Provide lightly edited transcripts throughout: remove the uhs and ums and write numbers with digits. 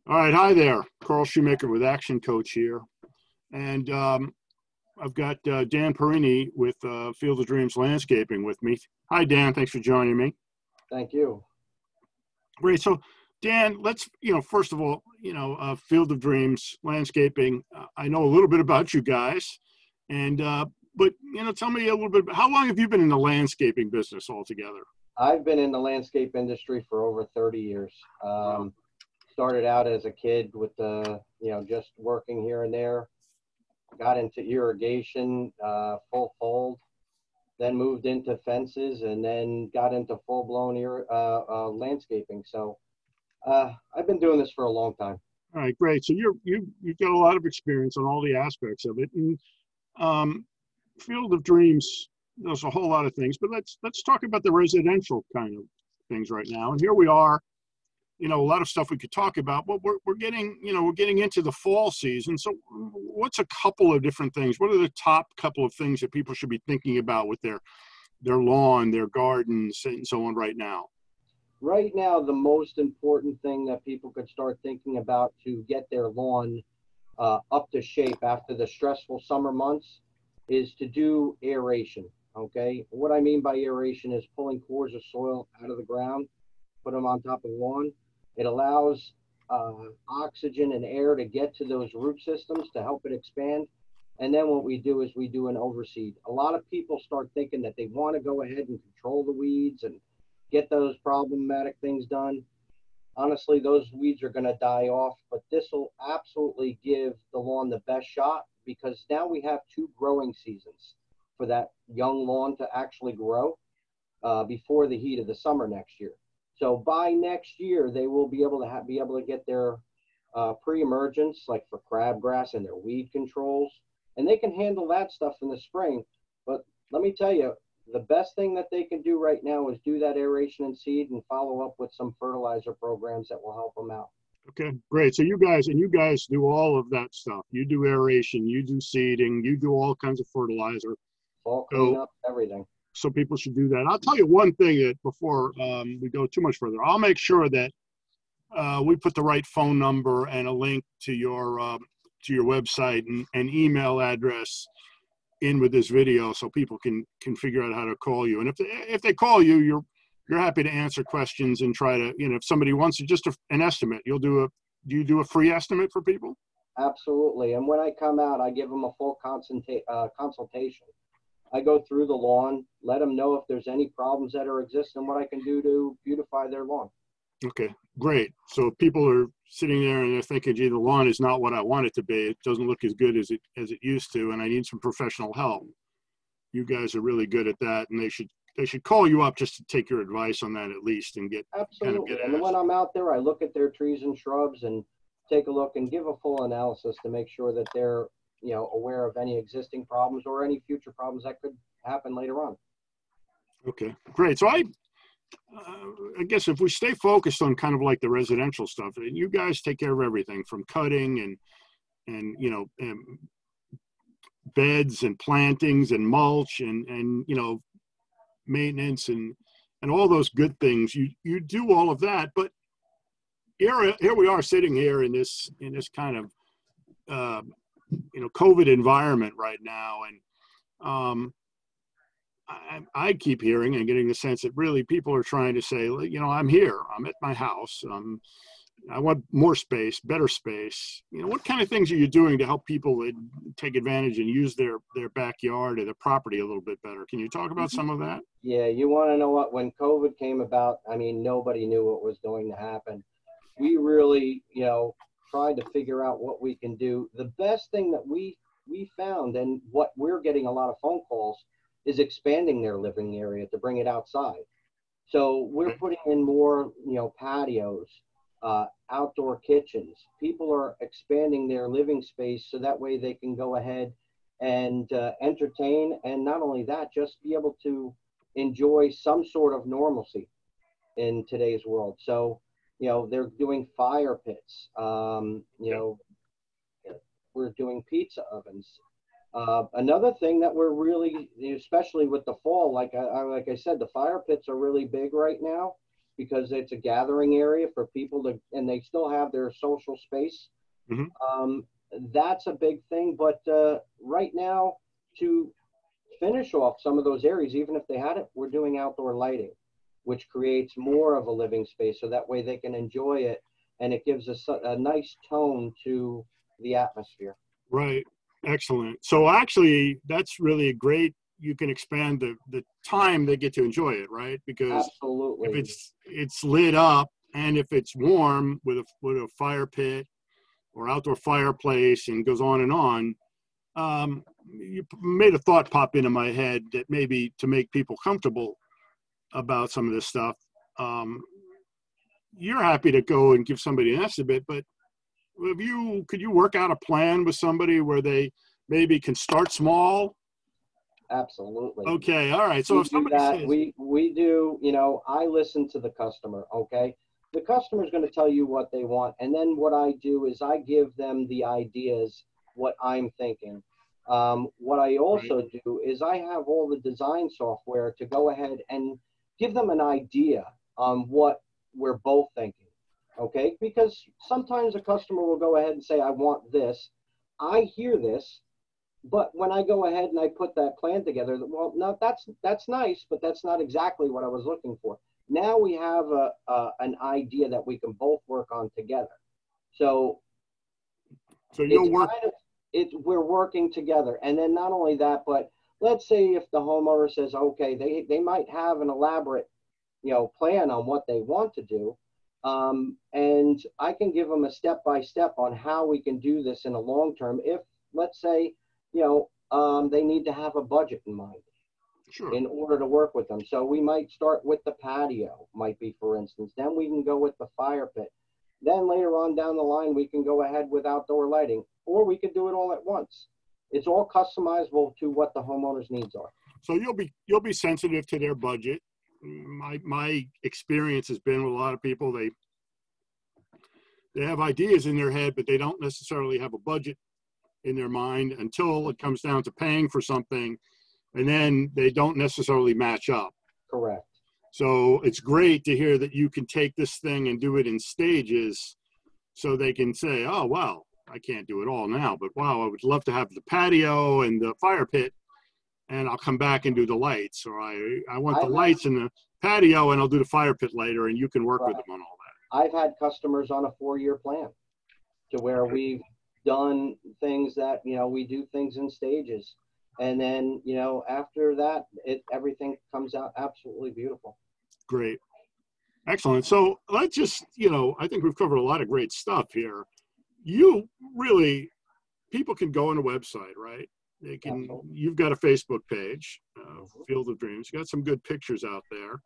All right, hi there. Carl Shoemaker with Action Coach here. And I've got Dan Perini with Field of Dreams Landscaping with me. Hi, Dan. Thanks for joining me. Thank you. Great. So, Dan, let's, first of all, Field of Dreams Landscaping. I know a little bit about you guys. And, but, tell me a little bit about how long have you been in the landscaping business altogether? I've been in the landscape industry for over 30 years. Started out as a kid with just working here and there, got into irrigation, full fold, then moved into fences, and then got into full-blown landscaping. So I've been doing this for a long time. All right, great. So you've got a lot of experience on all the aspects of it. And Field of Dreams does a whole lot of things, but let's talk about the residential kind of things right now. And here we are. A lot of stuff we could talk about, but we're getting into the fall season. So what's a couple of different things? What are the top couple of things that people should be thinking about with their lawn, their gardens, and so on right now? Right now, the most important thing that people could start thinking about to get their lawn up to shape after the stressful summer months is to do aeration, okay? What I mean by aeration is pulling cores of soil out of the ground, put them on top of the lawn. It allows oxygen and air to get to those root systems to help it expand. And then what we do is we do an overseed. A lot of people start thinking that they want to go ahead and control the weeds and get those problematic things done. Honestly, those weeds are going to die off, but this will absolutely give the lawn the best shot because now we have 2 growing seasons for that young lawn to actually grow before the heat of the summer next year. So by next year, they will be able to get their pre-emergence, like for crabgrass and their weed controls, and they can handle that stuff in the spring. But let me tell you, the best thing that they can do right now is do that aeration and seed and follow up with some fertilizer programs that will help them out. Okay, great. So you guys do all of that stuff. You do aeration, you do seeding, you do all kinds of fertilizer. All cleanup, everything. So people should do that. I'll tell you one thing that before we go too much further, I'll make sure that we put the right phone number and a link to your website and email address in with this video so people can figure out how to call you. And if they call you, you're happy to answer questions and try to, if somebody wants just an estimate, do you do a free estimate for people? Absolutely. And when I come out, I give them a full consultation. I go through the lawn, let them know if there's any problems that are existing, what I can do to beautify their lawn. Okay, great. So if people are sitting there and they're thinking, gee, the lawn is not what I want it to be. It doesn't look as good as it used to, and I need some professional help. You guys are really good at that, and they should call you up just to take your advice on that at least and get absolutely. And when I'm out there, I look at their trees and shrubs and take a look and give a full analysis to make sure that they're aware of any existing problems or any future problems that could happen later on. Okay, great. So I guess if we stay focused on kind of like the residential stuff, you guys take care of everything from cutting and beds and plantings and mulch and maintenance and all those good things. You do all of that, but here we are sitting here in this kind of COVID environment right now, and I keep hearing and getting the sense that really people are trying to say, I'm here, I'm at my house, I want more space, better space. What kind of things are you doing to help people take advantage and use their backyard or their property a little bit better? Can you talk about some of that? Yeah, you want to know what? When COVID came about, I mean, nobody knew what was going to happen. We really, tried to figure out what we can do. The best thing that we found, and what we're getting a lot of phone calls, is expanding their living area to bring it outside. So we're putting in more, patios, outdoor kitchens. People are expanding their living space so that way they can go ahead and entertain, and not only that, just be able to enjoy some sort of normalcy in today's world. So they're doing fire pits. We're doing pizza ovens. Another thing that we're really, especially with the fall, like I said, the fire pits are really big right now. because it's a gathering area for people to, and they still have their social space. Mm-hmm. That's a big thing. But right now, to finish off some of those areas, even if they had it, we're doing outdoor lighting, which creates more of a living space, so that way they can enjoy it, and it gives us a nice tone to the atmosphere. Right. Excellent. So actually, that's really great. You can expand the time they get to enjoy it, right? Because if Absolutely. it's lit up, and if it's warm with a fire pit or outdoor fireplace, and goes on and on, you made a thought pop into my head that maybe to make people comfortable about some of this stuff, you're happy to go and give somebody an estimate, but could you work out a plan with somebody where they maybe can start small? Absolutely. Okay, all right. So We if do somebody that. says, We do, I listen to the customer, okay? The customer is going to tell you what they want. And then what I do is I give them the ideas, what I'm thinking. What I right, also do is I have all the design software to go ahead and give them an idea on what we're both thinking, okay? Because sometimes a customer will go ahead and say, I want this. I hear this. But when I go ahead and I put that plan together, well, no, that's nice, but that's not exactly what I was looking for. Now we have an idea that we can both work on together. So so it's you'll work, kind of we're working together. And then not only that, but let's say if the homeowner says, okay, they might have an elaborate, plan on what they want to do. And I can give them a step by step on how we can do this in a long term. If, let's say, they need to have a budget in mind sure. in order to work with them. So we might start with the patio, might be, for instance. Then we can go with the fire pit. Then later on down the line, we can go ahead with outdoor lighting, or we could do it all at once. It's all customizable to what the homeowner's needs are. So you'll be sensitive to their budget. My experience has been with a lot of people, they have ideas in their head, but they don't necessarily have a budget in their mind until it comes down to paying for something, and then they don't necessarily match up. Correct. So it's great to hear that you can take this thing and do it in stages, so they can say, oh, wow, I can't do it all now, but wow, I would love to have the patio and the fire pit, and I'll come back and do the lights, or I want the lights in the patio, and I'll do the fire pit later, and you can work with them on all that. I've had customers on a 4-year plan to where we've done things that, we do things in stages. And then, after that, everything comes out absolutely beautiful. Great. Excellent. So let's just, I think we've covered a lot of great stuff here. People can go on a website, right? They can. Absolutely. You've got a Facebook page, Field of Dreams. You got some good pictures out there.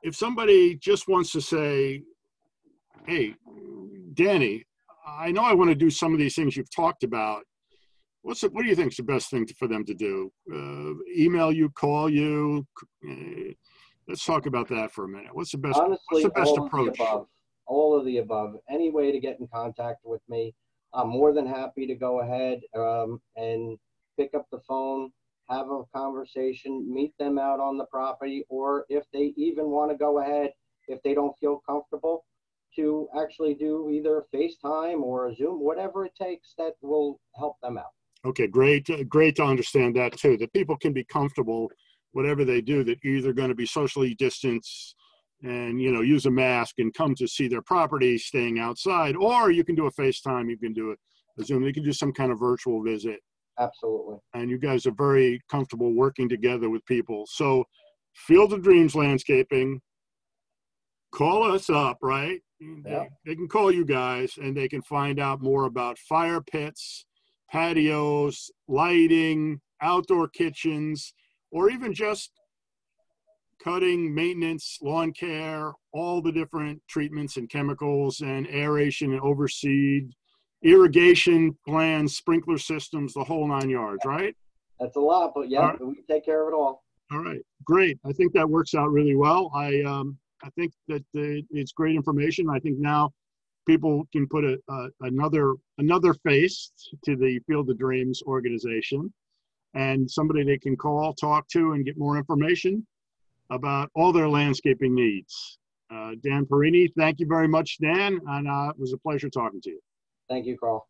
If somebody just wants to say, hey, Danny, I know I want to do some of these things you've talked about. What do you think is the best thing for them to do? Email you, call you? Let's talk about that for a minute. Honestly, what's the best all approach? Of the above. All of the above. Any way to get in contact with me, I'm more than happy to go ahead and pick up the phone, have a conversation, meet them out on the property, or if they even want to go ahead, if they don't feel comfortable, to actually do either FaceTime or a Zoom, whatever it takes that will help them out. Okay, great to understand that too, that people can be comfortable, whatever they do, that you're either going to be socially distanced and, use a mask and come to see their property staying outside, or you can do a FaceTime, you can do a Zoom, you can do some kind of virtual visit. Absolutely. And you guys are very comfortable working together with people. So Field of Dreams Landscaping, call us up, right? Yeah. They can call you guys and they can find out more about fire pits, patios, lighting, outdoor kitchens, or even just cutting, maintenance, lawn care, all the different treatments and chemicals and aeration and overseed, irrigation plans, sprinkler systems, the whole 9 yards, right? That's a lot, but yeah, Right. we take care of it all. All right, great. I think that works out really well. I think that it's great information. I think now people can put another face to the Field of Dreams organization, and somebody they can call, talk to, and get more information. about all their landscaping needs. Dan Perini, thank you very much, Dan, and it was a pleasure talking to you. Thank you, Carl.